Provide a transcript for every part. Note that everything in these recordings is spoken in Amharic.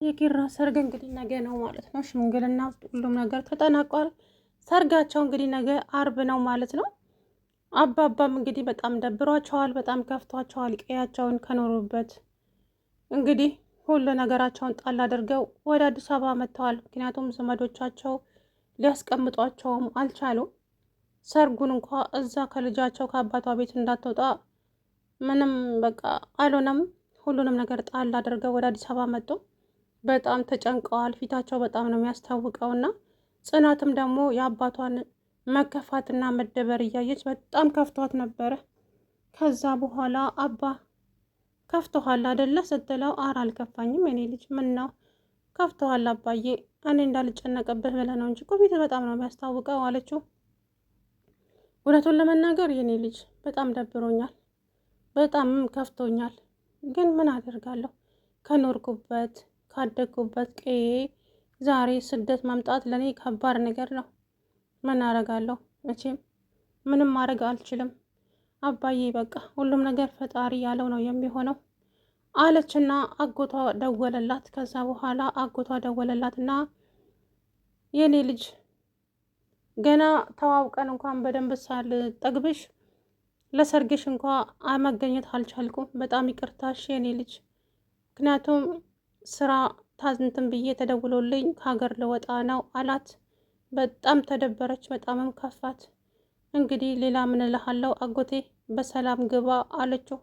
የኪራ ሰርግ እንግዲህ ነገ ነው ማለት ነው። ሽምግልና ውስጥ ሁሉም ነገር ተጠናቋል። ሰርጋቸው እንግዲህ ነገ አርብ ነው ማለት ነው። አባባም እንግዲህ በጣም ደብሯቸዋል፣ በጣም ከፍቷቸዋል። ቀያቸውን ከኖሩበት እንግዲህ ሁሉ ነገራቸውን ጣል አድርገው ወደ አዲስ አበባ መጥተዋል። ምክንያቱም ዘመዶቻቸው ሊያስቀምጧቸውም አልቻሉም። ሰርጉን እንኳ እዛ ከልጃቸው ከአባቷ ቤት እንዳትወጣ ምንም በቃ አልሆነም። ሁሉንም ነገር ጣል አድርገው ወደ አዲስ አበባ መጡ። በጣም ተጨንቀዋል። ፊታቸው በጣም ነው የሚያስታውቀው እና ጽናትም ደግሞ የአባቷን መከፋትና መደበር እያየች በጣም ከፍቷት ነበረ። ከዛ በኋላ አባ ከፍቶሃል አደለ ስትለው፣ አረ አልከፋኝም የኔ ልጅ፣ ምን ነው ከፍቶሃል አባዬ፣ እኔ እንዳልጨነቅብህ ብለህ ነው እንጂ እኮ ፊት በጣም ነው የሚያስታውቀው አለችው። እውነቱን ለመናገር የኔ ልጅ በጣም ደብሮኛል፣ በጣም ከፍቶኛል። ግን ምን አደርጋለሁ ከኖርኩበት ካደግኩበት ቀዬ ዛሬ ስደት መምጣት ለእኔ ከባድ ነገር ነው። ምን አረጋለሁ? መቼም ምንም ማድረግ አልችልም አባዬ፣ በቃ ሁሉም ነገር ፈጣሪ ያለው ነው የሚሆነው አለችና አጎቷ ደወለላት። ከዛ በኋላ አጎቷ ደወለላትና የኔ ልጅ ገና ተዋውቀን እንኳን በደንብ ሳልጠግብሽ ለሰርግሽ እንኳ መገኘት አልቻልኩም። በጣም ይቅርታሽ የኔ ልጅ፣ ምክንያቱም ስራ ታዝንትን ብዬ ተደውሎልኝ ከሀገር ልወጣ ነው አላት። በጣም ተደበረች፣ በጣምም ከፋት። እንግዲህ ሌላ ምን እልሃለሁ አጎቴ፣ በሰላም ግባ አለችው።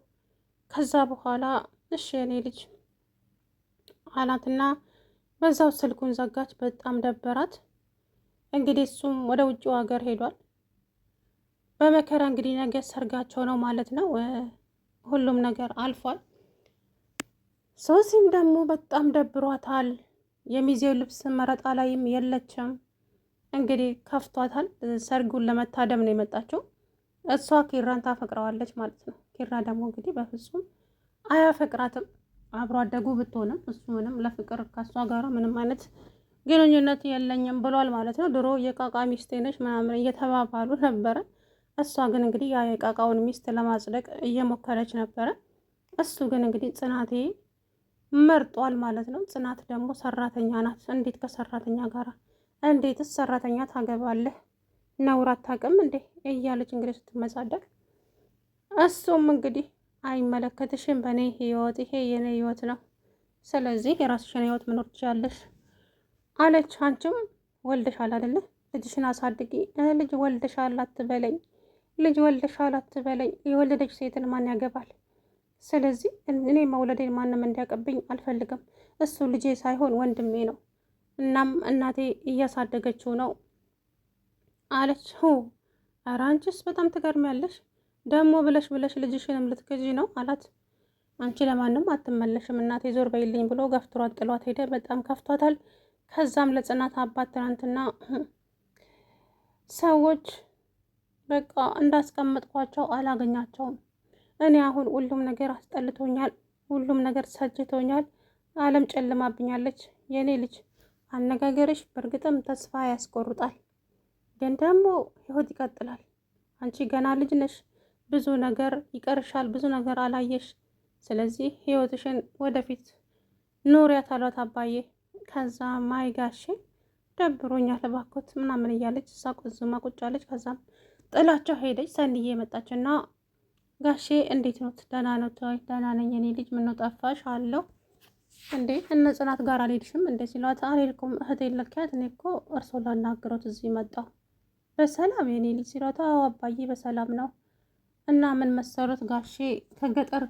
ከዛ በኋላ እሺ የኔ ልጅ አላትና በዛው ስልኩን ዘጋች። በጣም ደበራት። እንግዲህ እሱም ወደ ውጭው ሀገር ሄዷል። በመከራ እንግዲህ ነገ ሰርጋቸው ነው ማለት ነው። ሁሉም ነገር አልፏል። ሶሲም ደግሞ በጣም ደብሯታል። የሚዜው ልብስ መረጣ ላይም የለችም። እንግዲህ ከፍቷታል። ሰርጉን ለመታደም ነው የመጣችው። እሷ ኪራን ታፈቅረዋለች ማለት ነው። ኪራ ደግሞ እንግዲህ በፍጹም አያፈቅራትም። አብሮ አደጉ ብትሆንም እሱ ምንም ለፍቅር ከእሷ ጋር ምንም አይነት ግንኙነት የለኝም ብሏል ማለት ነው። ድሮ የቃቃ ሚስቴ ነች ምናምን እየተባባሉ ነበረ። እሷ ግን እንግዲህ ያ የቃቃውን ሚስት ለማጽደቅ እየሞከረች ነበረ። እሱ ግን እንግዲህ ጽናቴ መርጧል ማለት ነው። ጽናት ደግሞ ሰራተኛ ናት። እንዴት ከሰራተኛ ጋር እንዴትስ ሰራተኛ ታገባለህ? ነውር አታውቅም እንዴ እያለች እንግዲህ ስትመጻደቅ፣ እሱም እንግዲህ አይመለከትሽም፣ በእኔ ህይወት ይሄ የኔ ህይወት ነው፣ ስለዚህ የራስሽን ህይወት መኖር ትችያለሽ አለች። አንቺም ወልደሻል አይደለ? ልጅሽን አሳድጊ። ልጅ ወልደሻል አትበለኝ፣ ልጅ ወልደሻል አትበለኝ። የወለደች ሴትን ማን ያገባል? ስለዚህ እኔ መውለዴን ማንም እንዲያቀብኝ አልፈልግም። እሱ ልጄ ሳይሆን ወንድሜ ነው። እናም እናቴ እያሳደገችው ነው አለች። ኧረ አንቺስ በጣም ትገርሚያለሽ። ደግሞ ብለሽ ብለሽ ልጅሽንም ልትገዢ ነው አላት። አንቺ ለማንም አትመለሽም እናቴ ዞር በይልኝ ብሎ ገፍትሯት ጥሏት ሄደ። በጣም ከፍቷታል። ከዛም ለጽናት አባት ትናንትና ሰዎች በቃ እንዳስቀመጥኳቸው አላገኛቸውም። እኔ አሁን ሁሉም ነገር አስጠልቶኛል፣ ሁሉም ነገር ሰጅቶኛል፣ ዓለም ጨልማብኛለች። የኔ ልጅ አነጋገርሽ በእርግጥም ተስፋ ያስቆርጣል፣ ግን ደግሞ ህይወት ይቀጥላል። አንቺ ገና ልጅ ነሽ፣ ብዙ ነገር ይቀርሻል፣ ብዙ ነገር አላየሽ። ስለዚህ ህይወትሽን ወደፊት ኑሪያት አሏት አባዬ። ከዛ ማይ ጋሼ ደብሮኛል እባክዎት ምናምን እያለች እዛ ቆዝማ ቁጭ አለች። ከዛም ጥላቸው ሄደች። ሰንዬ መጣችና ጋሼ እንዴት ኖት? ደህና ኖት ወይ? ደህና ነኝ የኔ ልጅ፣ ምነው ጠፋሽ አለው። እንዴ እነ ጽናት ጋር አልሄድሽም እንዴ ሲሏት፣ አልሄድኩም እህቴ ልልኪያት፣ እኔ እኮ እርሶን ላናግሮት እዚህ መጣሁ። በሰላም የኔ ልጅ ሲሏት፣ አዎ አባዬ በሰላም ነው። እና ምን መሰሩት ጋሼ፣ ከገጠር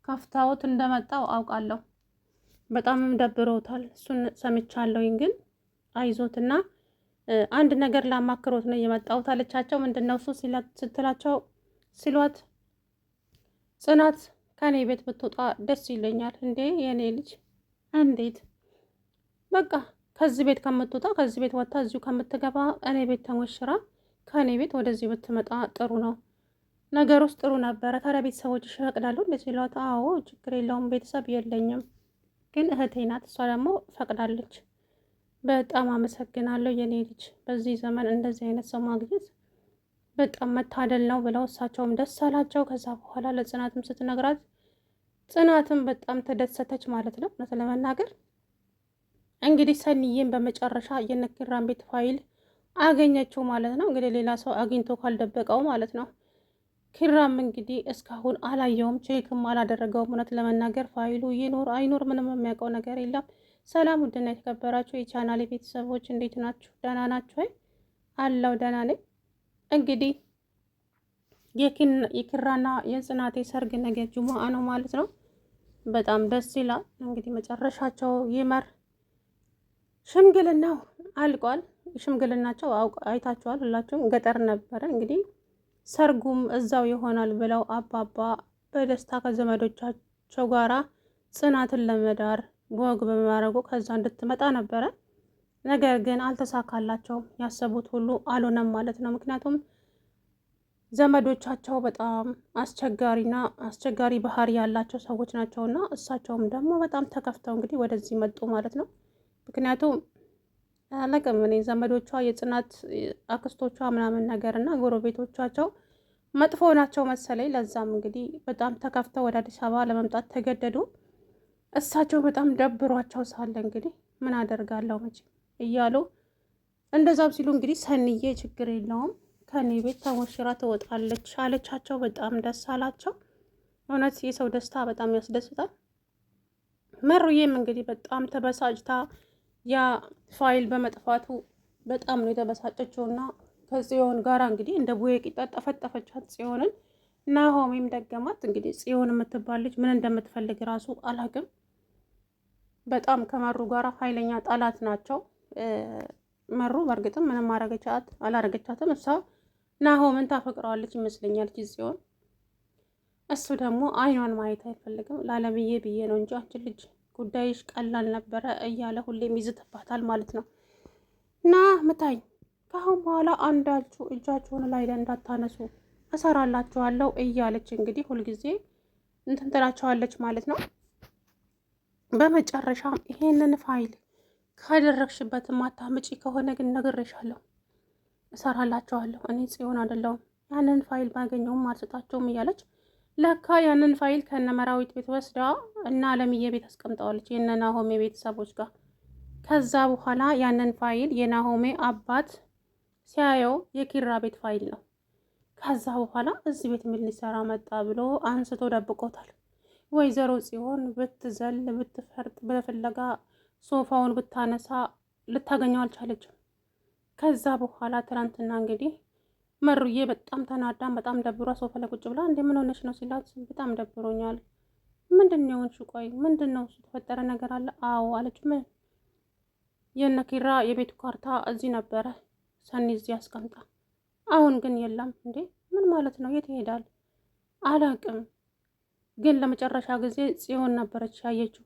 ከፍታዎት እንደመጣው አውቃለሁ። በጣምም ደብሮታል፣ እሱን ሰምቻለሁኝ። ግን አይዞትና አንድ ነገር ላማክሮት ነው የመጣሁት አለቻቸው። ምንድን ነው እሱ ስትላቸው ሲሏት፣ ጽናት ከኔ ቤት ብትወጣ ደስ ይለኛል። እንዴ የኔ ልጅ እንዴት? በቃ ከዚህ ቤት ከምትወጣ ከዚህ ቤት ወጥታ እዚሁ ከምትገባ እኔ ቤት ተሞሽራ ከእኔ ቤት ወደዚህ ብትመጣ ጥሩ ነው። ነገር ውስጥ ጥሩ ነበረ። ታዲያ ቤተሰቦች ይፈቅዳሉ እንደ ሲሏት፣ አዎ ችግር የለውም ቤተሰብ የለኝም፣ ግን እህቴ ናት፣ እሷ ደግሞ ፈቅዳለች። በጣም አመሰግናለሁ የኔ ልጅ፣ በዚህ ዘመን እንደዚህ አይነት ሰው ማግኘት በጣም መታደል ነው ብለው እሳቸውም ደስ አላቸው። ከዛ በኋላ ለጽናትም ስትነግራት ጽናትም በጣም ተደሰተች ማለት ነው። እውነት ለመናገር እንግዲህ ሰኒዬን በመጨረሻ የነኪራን ቤት ፋይል አገኘችው ማለት ነው። እንግዲህ ሌላ ሰው አግኝቶ ካልደበቀው ማለት ነው። ኪራም እንግዲህ እስካሁን አላየውም፣ ቼክም አላደረገውም። እውነት ለመናገር ፋይሉ ይኖር አይኖር ምንም የሚያውቀው ነገር የለም። ሰላም ውድና የተከበራችሁ የቻናሌ ቤተሰቦች እንዴት ናችሁ? ደህና ናችሁ ወይ? አለው ደህና ነኝ። እንግዲህ የኪራና የጽናቴ ሰርግ ነገ ጁሙአ ነው ማለት ነው። በጣም ደስ ይላል። እንግዲህ መጨረሻቸው ይመር። ሽምግልናው አልቋል። ሽምግልናቸው አይታችኋል ሁላችሁም። ገጠር ነበረ እንግዲህ ሰርጉም እዛው ይሆናል ብለው አባባ በደስታ ከዘመዶቻቸው ጋራ ጽናትን ለመዳር በወግ በማድረጉ ከዛ እንድትመጣ ነበረ። ነገር ግን አልተሳካላቸውም። ያሰቡት ሁሉ አልሆነም ማለት ነው። ምክንያቱም ዘመዶቻቸው በጣም አስቸጋሪ ባህሪ ያላቸው ሰዎች ናቸውና እሳቸውም ደግሞ በጣም ተከፍተው እንግዲህ ወደዚህ መጡ ማለት ነው። ምክንያቱም አላውቅም እኔ ዘመዶቿ የጽናት አክስቶቿ ምናምን ነገር እና ጎረቤቶቻቸው መጥፎ ናቸው መሰለኝ። ለዛም እንግዲህ በጣም ተከፍተው ወደ አዲስ አበባ ለመምጣት ተገደዱ። እሳቸው በጣም ደብሯቸው ሳለ እንግዲህ ምን አደርጋለሁ መቼም እያሉ እንደዛም ሲሉ እንግዲህ ሰንዬ ችግር የለውም ከኔ ቤት ተሞሽራ ትወጣለች አለቻቸው። በጣም ደስ አላቸው። እውነት የሰው ደስታ በጣም ያስደስታል። መሩዬም እንግዲህ በጣም ተበሳጭታ ያ ፋይል በመጥፋቱ በጣም ነው የተበሳጨችውና ከጽዮን ጋራ እንግዲህ እንደ ቡዬ ቂጣ ጠፈጠፈቻት ጽዮንን። ናሆሜም ደገማት። እንግዲህ ጽዮን የምትባል ልጅ ምን እንደምትፈልግ ራሱ አላውቅም። በጣም ከመሩ ጋራ ኃይለኛ ጠላት ናቸው። መሩ በእርግጥም ምንም አላረገቻትም። እሷ ናሆምን ታፈቅረዋለች ይመስለኛል ጽዮን። እሱ ደግሞ አይኗን ማየት አይፈልግም። ላለምዬ ብዬ ነው እንጂ አንቺ ልጅ ጉዳይሽ ቀላል ነበረ እያለ ሁሌም ይዝትባታል ማለት ነው። እና ምታኝ ከአሁን በኋላ አንዳችሁ እጃችሁን ላይ እንዳታነሱ እሰራላችኋለሁ እያለች እንግዲህ ሁልጊዜ እንትን ትላቸዋለች ማለት ነው። በመጨረሻም ይሄንን ፋይል ካደረግሽበት ማታምጪ ከሆነ ግን ነግሬሻለሁ፣ እሰራላችኋለሁ። እኔ ጽዮን አይደለሁም፣ ያንን ፋይል ባገኘውም አልሰጣቸውም እያለች ለካ ያንን ፋይል ከነመራዊት ቤት ወስዳ እና አለምዬ ቤት አስቀምጠዋለች የነ ናሆሜ ቤተሰቦች ጋር። ከዛ በኋላ ያንን ፋይል የናሆሜ አባት ሲያየው የኪራ ቤት ፋይል ነው። ከዛ በኋላ እዚህ ቤት ምን ሊሰራ መጣ ብሎ አንስቶ ደብቆታል። ወይዘሮ ጽዮን ብትዘል ብትፈርጥ በፍለጋ ሶፋውን ብታነሳ ልታገኘው አልቻለችም። ከዛ በኋላ ትናንትና እንግዲህ መሩዬ በጣም ተናዳም በጣም ደብሯ ሶፋ ላይ ቁጭ ብላ እንደምን ሆነሽ ነው ሲላት በጣም ደብሮኛል። ምንድን ነው የሆንሽው? ቆይ ምንድን ነው የተፈጠረ ነገር አለ? አዎ አለች። ምን? የነ ኪራ የቤቱ ካርታ እዚህ ነበረ ሰኒ እዚህ አስቀምጣ፣ አሁን ግን የለም። እንዴ ምን ማለት ነው? የት ይሄዳል? አላቅም፣ ግን ለመጨረሻ ጊዜ ጽዮን ነበረች ያየችው።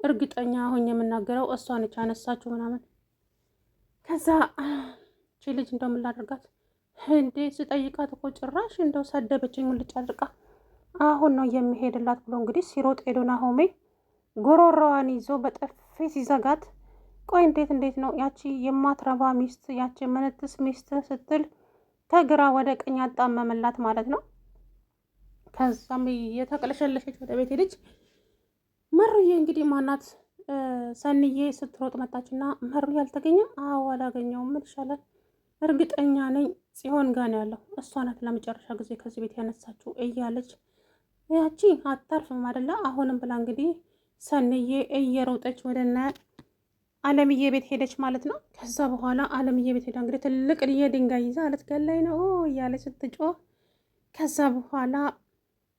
እርግጠኛ አሁን የምናገረው እሷ ነች አነሳችሁ ምናምን። ከዛ ቺ ልጅ እንደው ምን ላድርጋት እንዴ ስጠይቃት እኮ ጭራሽ እንደው ሰደበችኝ ሙልጭ አድርቃ። አሁን ነው የሚሄድላት ብሎ እንግዲህ ሲሮጥ ሄዶ ናሆሜ ጎሮሮዋን ይዞ በጥፊ ሲዘጋት፣ ቆይ እንዴት ነው ያቺ የማትረባ ሚስት ያቺ የምንትስ ሚስት ስትል ከግራ ወደ ቀኝ አጣመመላት ማለት ነው። ከዛም የተቀለሸለሸች ወደ ቤት ሄደች። መሩዬ እንግዲህ ማናት ሰንዬ ስትሮጥ መጣችና መሩዬ አልተገኘም? አዎ አላገኘውም። ምን ይሻላል? እርግጠኛ ነኝ ጽዮን ጋር ነው ያለው። እሷ ናት ለመጨረሻ ጊዜ ከዚህ ቤት ያነሳችው እያለች ያቺ አታርፍም አይደለ? አሁንም ብላ እንግዲህ ሰንዬ እየሮጠች ወደነ አለምዬ ቤት ሄደች ማለት ነው። ከዛ በኋላ አለምዬ ቤት ሄዳ እንግዲህ ትልቅ ድንጋይ ይዛ ልትገላይ ነው እያለች ስትጮህ፣ ከዛ በኋላ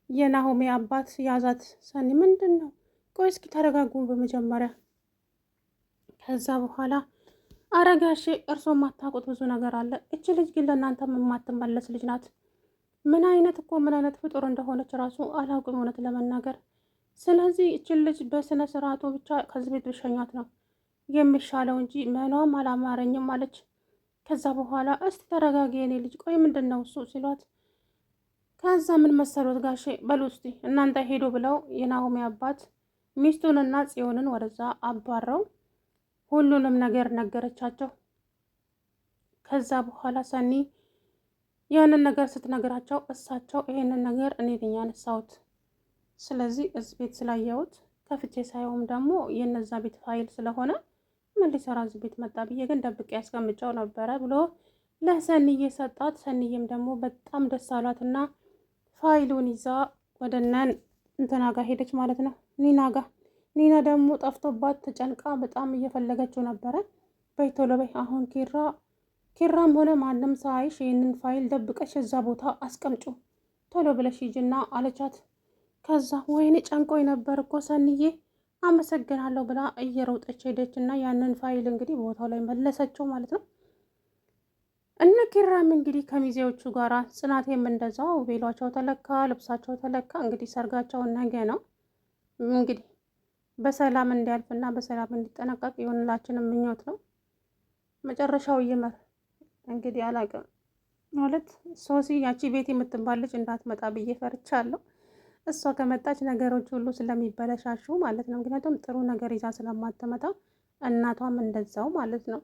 የናሆሜ አባት ያዛት። ሰኒ ምንድን ነው? ቆይ እስኪ ተረጋጉ በመጀመሪያ። ከዛ በኋላ አረጋሽ እርሶ የማታውቁት ብዙ ነገር አለ። እች ልጅ ግን ለእናንተ የማትመለስ ልጅ ናት። ምን አይነት ፍጡር እንደሆነች ራሱ አላውቅም እውነት ለመናገር። ስለዚህ እችን ልጅ በስነ ስርዓቱ ብቻ ከዚህ ቤት ብሸኟት ነው የሚሻለው እንጂ መኗም አላማረኝም አለች። ከዛ በኋላ እስቲ ተረጋጊ የኔ ልጅ፣ ቆይ ምንድን ነው እሱ ሲሏት፣ ከዛ ምን መሰሎት ጋሼ በሉ እስቲ እናንተ ሄዱ ብለው የናሆሜ አባት ሚስቱንና ጽዮንን ወደዛ አባረው ሁሉንም ነገር ነገረቻቸው። ከዛ በኋላ ሰኒ ያንን ነገር ስትነግራቸው እሳቸው ይሄንን ነገር እኔ ነኝ ያነሳሁት፣ ስለዚህ እዚህ ቤት ስላየሁት ከፍቼ ሳየውም ደግሞ የነዛ ቤት ፋይል ስለሆነ ምን ሊሰራ እዚህ ቤት መጣ ብዬ ግን ደብቄ ያስቀምጨው ነበረ ብሎ ለሰንዬ ሰጣት። ሰንዬም ደግሞ በጣም ደስ አሏትና ፋይሉን ይዛ ወደ እንትና ጋር ሄደች ማለት ነው፣ ኒና ጋር። ኒና ደግሞ ጠፍቶባት ተጨንቃ በጣም እየፈለገችው ነበረ። በይ ቶሎ በይ አሁን ኪራም ሆነ ማንም ሳይሽ ይህንን ፋይል ደብቀሽ እዛ ቦታ አስቀምጩ ቶሎ ብለሽ ሂጂና አለቻት። ከዛ ወይኔ ጨንቆኝ ነበር እኮ ሰንዬ አመሰግናለሁ ብላ እየሮጠች ሄደች እና ያንን ፋይል እንግዲህ ቦታው ላይ መለሰችው ማለት ነው። እነ ኪራም እንግዲህ ከሚዜዎቹ ጋር ጽናቴም እንደዛው ቤሏቸው ተለካ፣ ልብሳቸው ተለካ። እንግዲህ ሰርጋቸው ነገ ነው። እንግዲህ በሰላም እንዲያልፍና በሰላም እንዲጠናቀቅ የሆንላችንም ምኞት ነው። መጨረሻው ይመር። እንግዲህ አላውቅም ማለት ሶሲ ያቺ ቤት የምትባል ልጅ እንዳትመጣ ብዬ ፈርቻለሁ። እሷ ከመጣች ነገሮች ሁሉ ስለሚበለሻሹ ማለት ነው። ምክንያቱም ጥሩ ነገር ይዛ ስለማትመጣ እናቷም እንደዛው ማለት ነው።